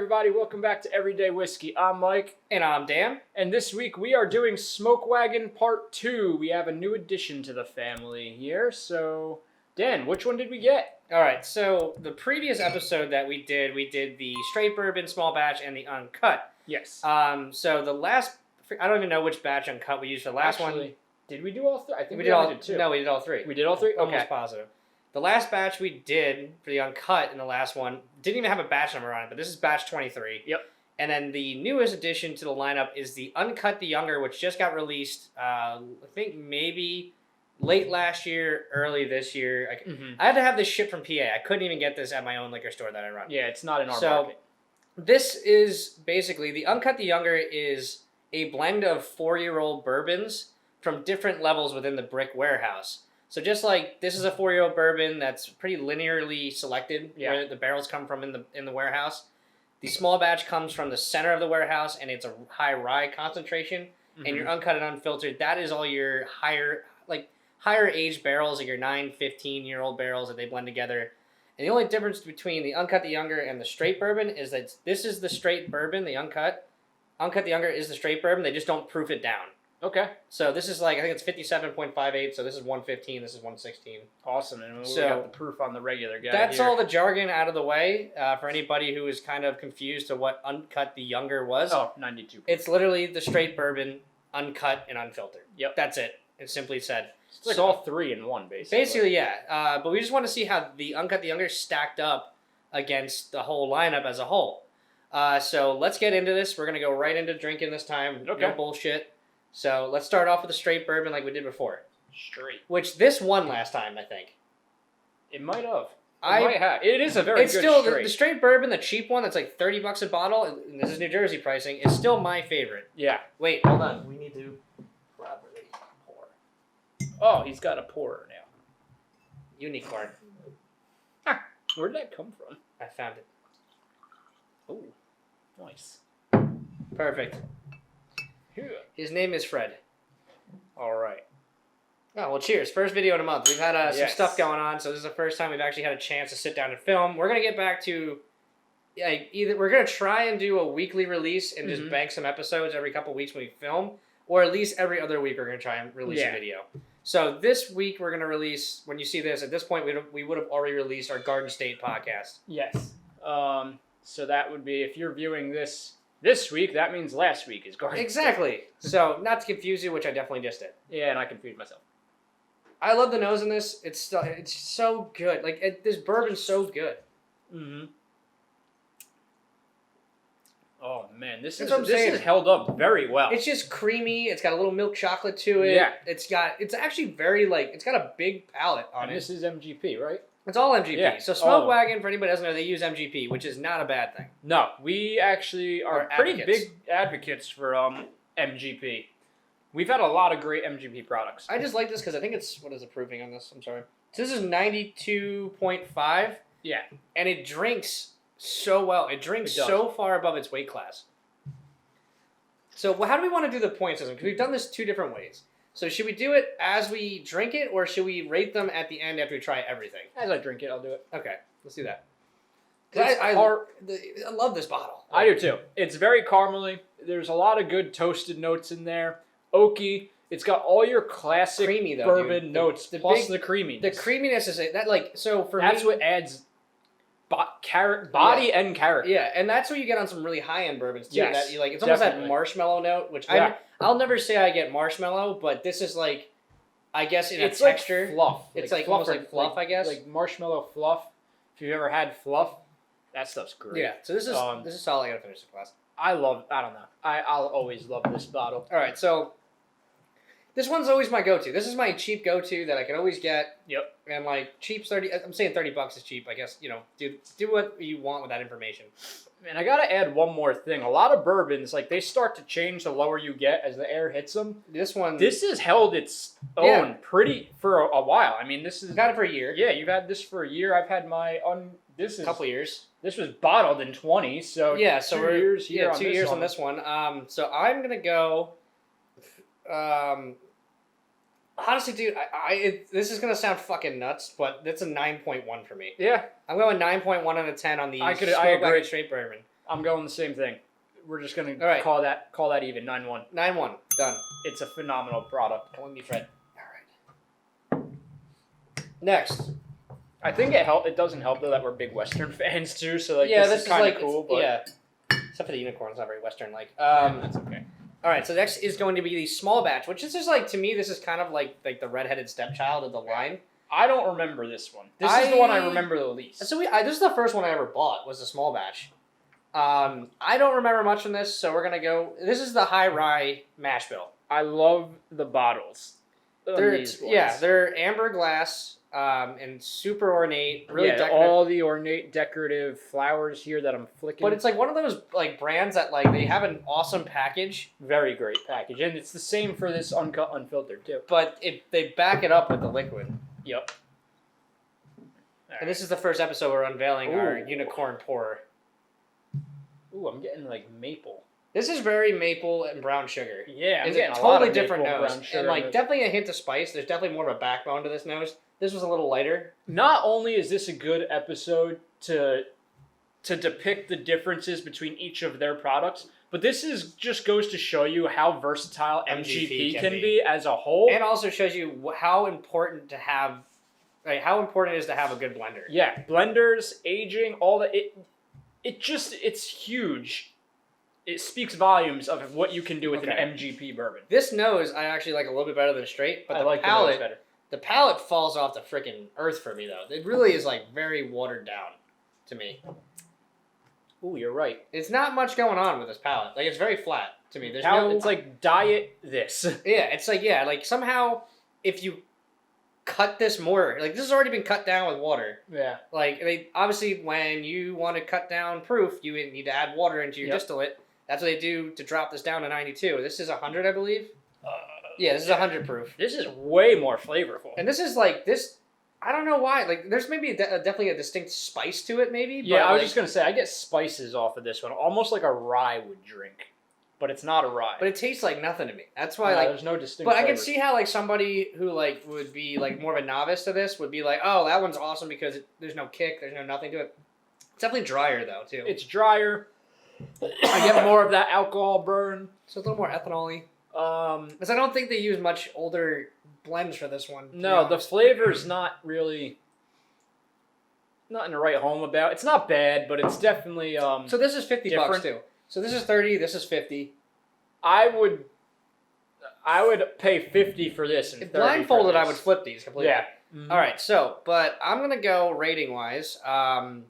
everybody, welcome back to Everyday Whiskey. I'm Mike. And I'm Dan. And this week we are doing Smoke Wagon Part 2. We have a new addition to the family here. So, Dan, which one did we get? Alright, so the previous episode that we did the straight bourbon small batch and the uncut. Yes. So the last, I don't even know which batch uncut we used for the last one. Did we do all three? I think we did two. No, we did all three. We did all three? Okay. Almost positive. The last batch we did for the uncut in the last one didn't even have a batch number on it, but this is batch 23. Yep. And then the newest addition to the lineup is the Uncut the Younger, which just got released, I think maybe late last year, early this year. I had to have this shipped from PA. I couldn't even get this at my own liquor store that I run. Yeah, it's not in our market. This is basically, the Uncut the Younger is a blend of 4-year-old bourbons from different levels within the brick warehouse. So just like this is a 4-year-old bourbon that's pretty linearly selected where the barrels come from in the warehouse. The small batch comes from the center of the warehouse and it's a high rye concentration. And your uncut and unfiltered, that is all your higher aged barrels, like your 9, 15-year-old barrels that they blend together. And the only difference between the Uncut the Younger and the straight bourbon is that this is the straight bourbon, the Uncut. Uncut the Younger is the straight bourbon. They just don't proof it down. Okay. So this is like, I think it's 57.58, so this is 115, this is 116. Awesome, and we got the proof on the regular guy. That's all the jargon out of the way for anybody who is kind of confused to what Uncut the Younger was. Oh, 92. It's literally the straight bourbon, uncut and unfiltered. Yep. That's it. It's simply said. It's like all three in one, basically. Basically, yeah. But we just want to see how the Uncut the Younger stacked up against the whole lineup as a whole. So let's get into this. We're going to go right into drinking this time. Okay. No bullshit. So let's start off with a straight bourbon like we did before. Straight. Which this won last time, I think. It might have. Might have. It is a very good still, straight. The straight bourbon, the cheap one that's like $30 a bottle, and this is New Jersey pricing, is still my favorite. Yeah. Wait, hold on. We need to properly pour. Oh, he's got a pourer now. Unicorn. Where did that come from? I found it. Oh, nice. Perfect. His name is Fred. All right. Oh, well, cheers. First video in a month. We've had some stuff going on, so this is the first time we've actually had a chance to sit down and film. We're going to get back to, either we're going to try and do a weekly release and just bank some episodes every couple weeks when we film, or at least every other week we're going to try and release a video. So this week we're going to release, when you see this, at this point we would have already released our Garden State podcast. Yes. So that would be, if you're viewing this week, that means last week is Garden Exactly. So, not to confuse you, which I definitely just did. Yeah, and I confused myself. I love the nose in this. It's so good. Like, this bourbon's so good. Mm-hmm. Oh, man. This is held up very well. It's just creamy. It's got a little milk chocolate to it. Yeah. It's actually very, it's got a big palate on it. This is MGP, right? It's all MGP. Yeah. So Smoke Wagon, for anybody who doesn't know, they use MGP, which is not a bad thing. No, we actually are pretty big advocates for MGP. We've had a lot of great MGP products. I just like this because I think it's, what is it proving on this? I'm sorry. So this is 92.5. Yeah. And it drinks so well. It drinks so far above its weight class. So how do we want to do the point system? Because we've done this two different ways. So should we do it as we drink it, or should we rate them at the end after we try everything? As I drink it, I'll do it. Okay, let's do that. I love this bottle. I do too. It's very caramely. There's a lot of good toasted notes in there. Oaky. It's got all your classic bourbon notes, plus the creaminess. The creaminess is that's what adds body and character. Yeah, and that's what you get on some really high end bourbons too. Yes, that you it's almost that marshmallow note, which I'll never say I get marshmallow, but this is I guess it's texture. Like fluff. It's almost like fluff, I guess. Like marshmallow fluff. If you've ever had fluff, that stuff's great. Yeah. So this is solid. I gotta finish the glass. I don't know. I'll always love this bottle. All right, so this one's always my go-to. This is my cheap go-to that I can always get. Yep. And cheap I'm saying $30 is cheap. I guess do what you want with that information. And I gotta add one more thing. A lot of bourbons, they start to change the lower you get as the air hits them. This has held its own pretty for a while. I mean, this is... I've had it for a year. Yeah, you've had this for a year. I've had my... This is... a couple years. This was bottled in 20, so... Yeah, so 2 years here on 2 years on this one. So I'm gonna go... honestly, dude, this is gonna sound fucking nuts, but it's a 9.1 for me. Yeah, I'm going 9.1 out of 10 on the I agree. straight bourbon. I'm going the same thing. We're just gonna call that even 9-1. 9-1 done. It's a phenomenal product. Come with me, Fred. All right. Next. I think it doesn't help though that we're big Western fans too. So like this is kind of like, cool. But yeah. Except for the unicorn, it's not very Western like. That's okay. All right. So next is going to be the small batch, which is just like to me this is kind of like the redheaded stepchild of the line. I don't remember this one. This is the one I remember the least. So this is the first one I ever bought was the small batch. I don't remember much from this, so we're gonna go. This is the high rye mash bill. I love the bottles. They're amber glass and super ornate. Really decorative. All the ornate decorative flowers here that I'm flicking. But it's like one of those like brands that like they have an awesome package. Very great package, and it's the same for this uncut unfiltered too. But they back it up with the liquid. Yep. And this is the first episode we're unveiling our unicorn pourer. Ooh, I'm getting like maple. This is very maple and brown sugar. Yeah, it's a totally different nose, and like definitely a hint of spice. There's definitely more of a backbone to this nose. This was a little lighter. Not only is this a good episode to depict the differences between each of their products, but this just goes to show you how versatile MGP can be as a whole, and also shows you how important to have, like how important it is to have a good blender. Yeah, blenders, aging, all that. It's huge. It speaks volumes of what you can do with an MGP bourbon. This nose I actually like a little bit better than straight, but the palate falls off the freaking earth for me though. It really is like very watered down to me. Ooh, you're right. It's not much going on with this palate. Like it's very flat to me. It's like diet this. Yeah, it's like somehow if you cut this more, like this has already been cut down with water. Yeah. Like they obviously when you want to cut down proof, you need to add water into your distillate. That's what they do to drop this down to 92. This is 100, I believe. This is 100 proof. This is way more flavorful. And this is like this. I don't know why. Like, there's maybe definitely a distinct spice to it, maybe. Yeah, but I was just gonna say I get spices off of this one, almost like a rye would drink, but it's not a rye. But it tastes like nothing to me. That's why there's no distinct. But flavors. I can see how like somebody who like would be like more of a novice to this would be like, oh, that one's awesome because there's no kick, there's no nothing to it. It's definitely drier though too. It's drier. I get more of that alcohol burn. So it's a little more ethanol-y. Because I don't think they use much older blends for this one. No, the flavor's not really nothing to write home about. It's not bad, but it's definitely So this is $50 too. So this is 30, this is 50. I would pay 50 for this. And if blindfolded, I would flip these completely. Yeah. Mm-hmm. All right, but I'm gonna go rating wise. I'm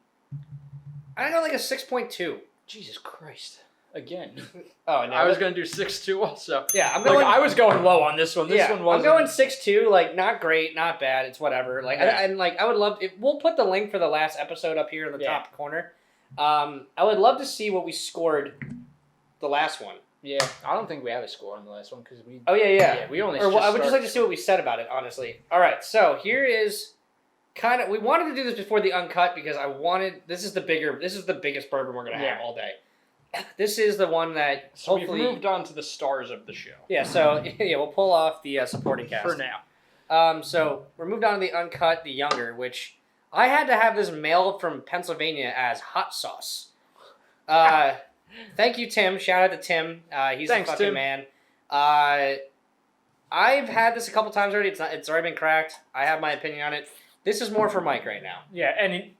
gonna go like a 6.2. Jesus Christ! Again. Oh no! I was gonna do 6.2 also. Yeah, I'm going. I was going low on this one. This one wasn't. I'm going 6.2. Like not great, not bad. It's whatever. Like and like I would love. We'll put the link for the last episode up here in the top corner. I would love to see what we scored the last one. Yeah, I don't think we have a score on the last one because we. Oh yeah. We only. I would just like to see what we said about it, honestly. All right, so here is kind of. We wanted to do this before the uncut because I wanted. This is the biggest bourbon we're gonna have all day. This is the one that hopefully we've moved on to the stars of the show. Yeah, so we'll pull off the supporting cast for now. So we're moved on to the uncut, the younger, which I had to have this mailed from Pennsylvania as hot sauce. Thank you, Tim. Shout out to Tim. He's a fucking man. I've had this a couple times already. It's already been cracked. I have my opinion on it. This is more for Mike right now. Yeah, and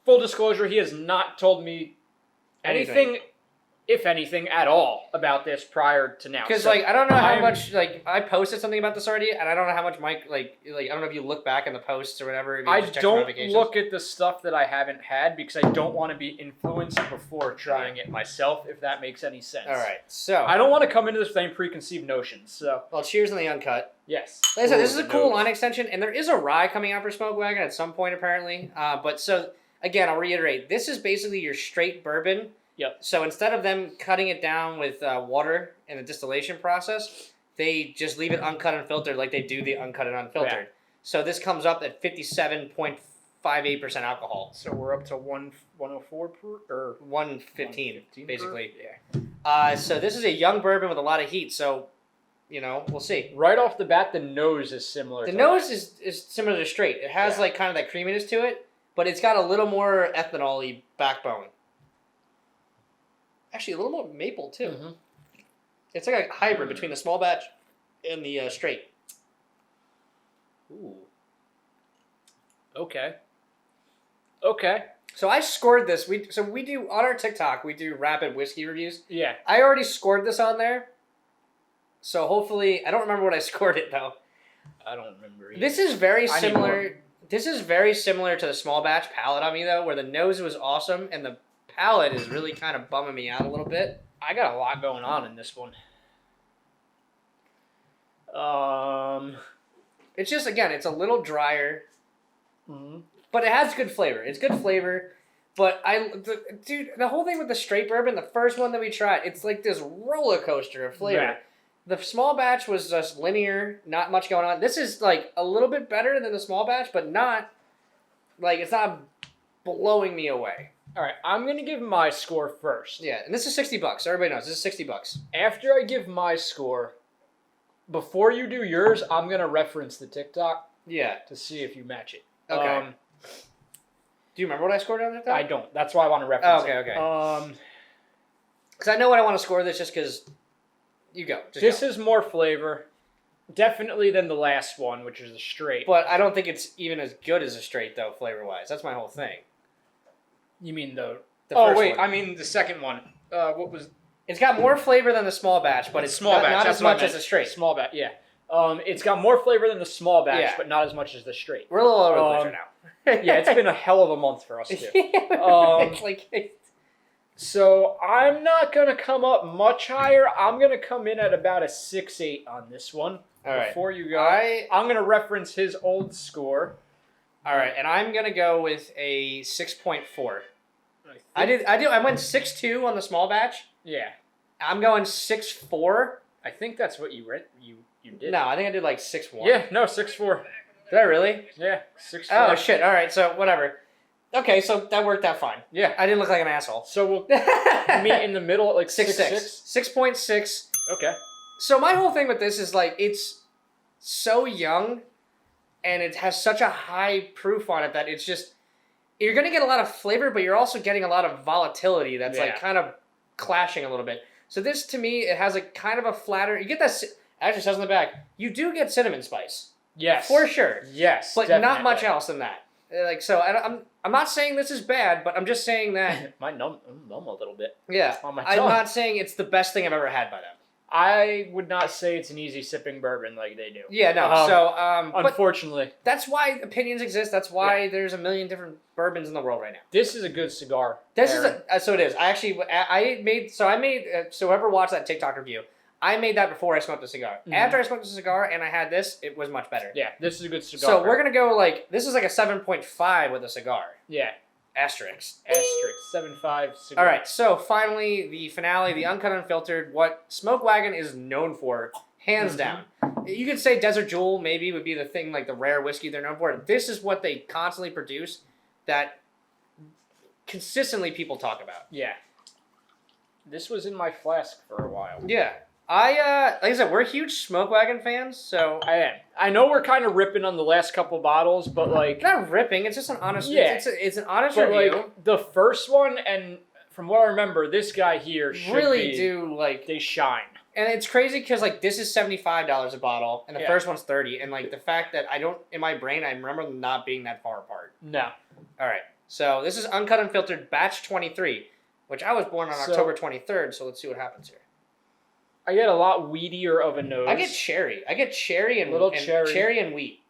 full disclosure, he has not told me anything if anything, at all about this prior to now. Because, I don't know how much, I posted something about this already, and I don't know how much Mike, I don't know if you look back in the posts or whatever. I don't look at the stuff that I haven't had because I don't want to be influenced before trying it myself, if that makes any sense. All right, so. I don't want to come into this with any preconceived notions, so. Well, cheers on the uncut. Yes. Like I said, this is a cool line extension, and there is a rye coming out for Smoke Wagon at some point, apparently. But so, again, I'll reiterate, this is basically your straight bourbon. Yep. So instead of them cutting it down with water in the distillation process, they just leave it uncut and filtered like they do the uncut and unfiltered. Yeah. So this comes up at 57.58% alcohol. So we're up to 104 or 115 basically. Per? Yeah. So this is a young bourbon with a lot of heat. So, we'll see. Right off the bat, the nose is similar. The nose is similar to straight. It has kind of that creaminess to it, but it's got a little more ethanol-y backbone. Actually, a little more maple too. Mm-hmm. It's like a hybrid between the small batch and the straight. Ooh. Okay. Okay. So I scored this. We do on our TikTok. We do rapid whiskey reviews. Yeah. I already scored this on there. So hopefully, I don't remember what I scored it though. I don't remember either. This is very similar. This is very similar to the small batch palate on me though, where the nose was awesome and the palate is really kind of bumming me out a little bit. I got a lot going on in this one. It's just again, it's a little drier, but it has good flavor. It's good flavor, but dude, the whole thing with the straight bourbon, the first one that we tried, it's like this roller coaster of flavor. Yeah. The small batch was just linear, not much going on. This is like a little bit better than the small batch, but not like it's not blowing me away. All right, I'm gonna give my score first. Yeah, and this is $60. Everybody knows this is $60. After I give my score, before you do yours, I'm gonna reference the TikTok. Yeah. To see if you match it. Okay. Do you remember what I scored on TikTok? I don't. That's why I want to reference it. Okay. Because I know what I want to score this just because. You go. This is more flavor, definitely than the last one, which is the straight. But I don't think it's even as good as a straight though, flavor wise. That's my whole thing. You mean the first wait, one. I mean the second one. What was? It's got more flavor than the small batch, but it's small not, batch. not That's as what I much meant. as a straight. Small batch, yeah. It's got more flavor than the small batch, Yeah. but not as much as the straight. We're a little over the place right now. Yeah, it's been a hell of a month for us too. It's like. So I'm not gonna come up much higher. I'm gonna come in at about a 6.8 on this one. All right. Before you go, I'm gonna reference his old score. All right, and I'm gonna go with a 6.4. I went 6.2 on the small batch. Yeah. I'm going 6.4. I think that's what you read. You did. No, I think I did like 6.1. Yeah. No, 6.4. Did I really? Yeah. 6.4. Oh shit! All right, so whatever. Okay, so that worked out fine. Yeah. I didn't look like an asshole. So we'll meet in the middle at like 6.6. 6.6. Okay. So my whole thing with this is like it's so young, and it has such a high proof on it that it's just you're gonna get a lot of flavor, but you're also getting a lot of volatility that's like kind of clashing a little bit. So this to me, it has a kind of a flatter. You get that. Actually, it says on the back, you do get cinnamon spice. Yes. For sure. Yes. But definitely. not much else than that. Like so, I'm not saying this is bad, but I'm just saying that I'm numb a little bit. yeah, on my I'm tongue. not saying it's the best thing I've ever had by them. I would not say it's an easy sipping bourbon like they do. Yeah, no. But Unfortunately, that's why opinions exist. That's why there's a million different bourbons in the world right now. this is a good cigar. This Aaron. is so it is. I made so whoever watched that TikTok review, I made that before I smoked a cigar. Mhm. After I smoked a cigar and I had this, it was much better. Yeah, this is a good cigar. So we're gonna go like this is like a 7.5 with a cigar. Yeah. Asterisk. 7.5 cigar. All right, so finally the finale, the uncut unfiltered, what Smoke Wagon is known for, hands down. You could say Desert Jewel maybe would be the thing, like the rare whiskey they're known for. This is what they constantly produce that consistently people talk about. Yeah. This was in my flask for a while. Yeah. Like I said, we're huge Smoke Wagon fans, so I am. I know we're kind of ripping on the last couple bottles, but like not ripping. It's just an honest. Yeah. It's an honest but review. like the first one, and from what I remember, this guy here should really be, do like they shine. And it's crazy because like this is $75 a bottle, and the Yeah. first one's $30, and like the fact that I don't in my brain I remember them not being that far apart. No. All right, so this is uncut unfiltered batch 23, which I was born on October 23rd. So let's see what happens here. I get a lot weedier of a nose. I get cherry. And Little and cherry. cherry and wheat.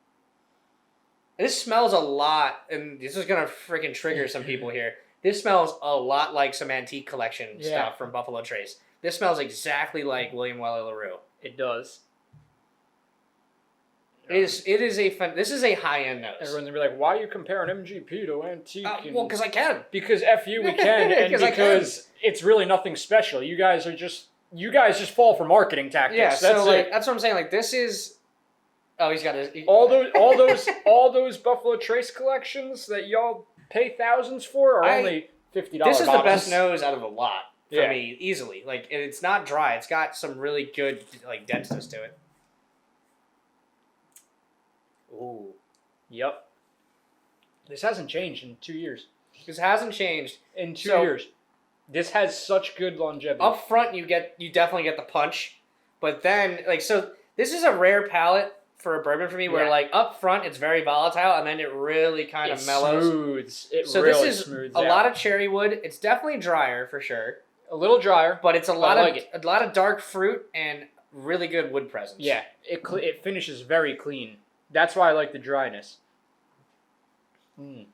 This smells a lot, and this is gonna freaking trigger some people here. This smells a lot like some antique collection stuff from Buffalo Trace. This smells exactly like William Welly LaRue. It does. This is a high end nose. Everyone's gonna be like, "Why are you comparing MGP to antique?" Well, because I can. Because F you, we can, and because it's really nothing special. You guys just fall for marketing tactics. Yeah, that's so like it. that's what I'm saying. Like this is. Oh, he's got his. all those Buffalo Trace collections that y'all pay thousands for are only $50. This is bottles. the best nose out of a lot for Yeah. me, easily. Like, and it's not dry. It's got some really good like denseness to it. Ooh. Yep. This hasn't changed in 2 years. This hasn't changed. In 2 So- years. This has such good longevity. Up front, you definitely get the punch, but then so this is a rare palate for a bourbon for me, where like up front it's very volatile, and then it really kind of mellows. Smooths. So really this is smooths a out. lot of cherry wood. It's definitely drier for sure. A little drier, but it's a lot of dark fruit and really good wood presence. Yeah, it finishes very clean. That's why I like the dryness. Man,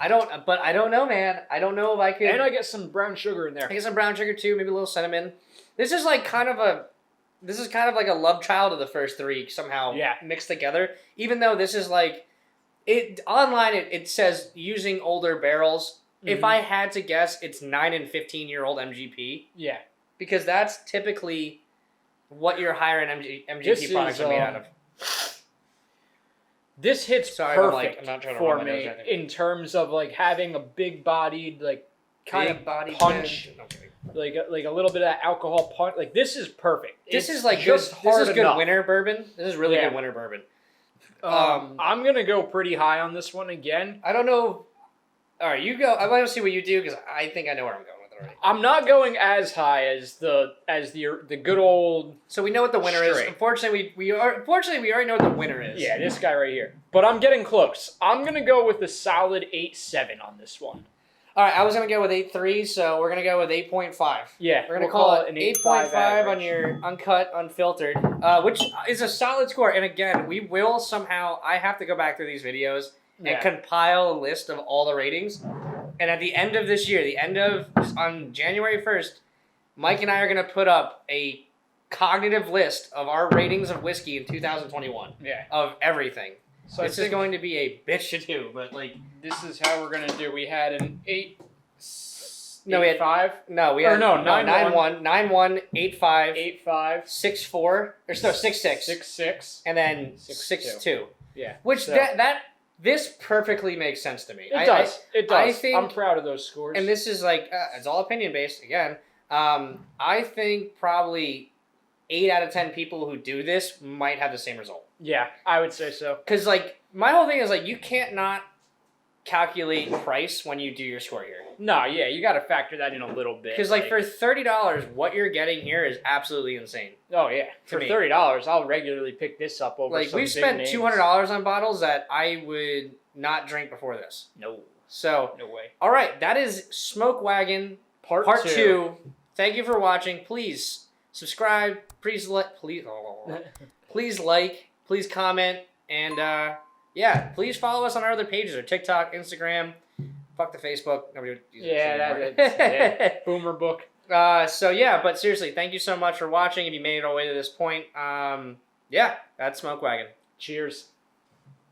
I don't know, man. I don't know if I could. And I get some brown sugar in there. I get some brown sugar too, maybe a little cinnamon. This is kind of like a love child of the first three somehow mixed together. Even though this is online it says using older barrels. Mm-hmm. If I had to guess, it's 9 and 15-year-old MGP. Yeah. Because that's typically what your higher end MGP products are made out of. This hits perfect for me in terms of having a big-bodied, kind of punch, like a little bit of that alcohol punch. This is perfect. This is good winter bourbon. This is really good winter bourbon. I'm gonna go pretty high on this one again. I don't know. All right, you go. I want to see what you do because I think I know where I'm going with it already. I'm not going as high as the good old. So we know what the winner is. Unfortunately, we already know what the winner is. Yeah, this guy right here. But I'm getting close. I'm gonna go with a solid 8.7 on this one. All right, I was gonna go with 8.3, so we're gonna go with 8.5. Yeah, we're gonna call it an 8.5 on your uncut, unfiltered, which is a solid score. And again, we will somehow. I have to go back through these videos and compile a list of all the ratings. And at the end of this year, on January 1st, Mike and I are going to put up a cognitive list of our ratings of whiskey in 2021. Yeah. Of everything. So this is going to be a bitch to do, but this is how we're going to do. We had an 8. No, we had 5. No, we had 9-1, 9-1, 8-5, 8-5, 6-4, or no, 6-6, 6-6, and then 6-2. Yeah. Which this perfectly makes sense to me. It does. I think, I'm proud of those scores. And this is it's all opinion based again. I think probably 8 out of 10 people who do this might have the same result. Yeah, I would say so. Because my whole thing is you can't not calculate price when you do your score here. No, yeah, you got to factor that in a little bit. Because for $30, what you're getting here is absolutely insane. Oh yeah, for $30, I'll regularly pick this up over. We've spent $200 on bottles that I would not drink before this. No. So no way. All right, that is Smoke Wagon Part 2. Thank you for watching. Please subscribe. Please like. Please comment, and please follow us on our other pages: our TikTok, Instagram. Fuck the Facebook. Nobody uses it. Boomer book. But seriously, thank you so much for watching. If you made it all the way to this point, that's Smoke Wagon. Cheers.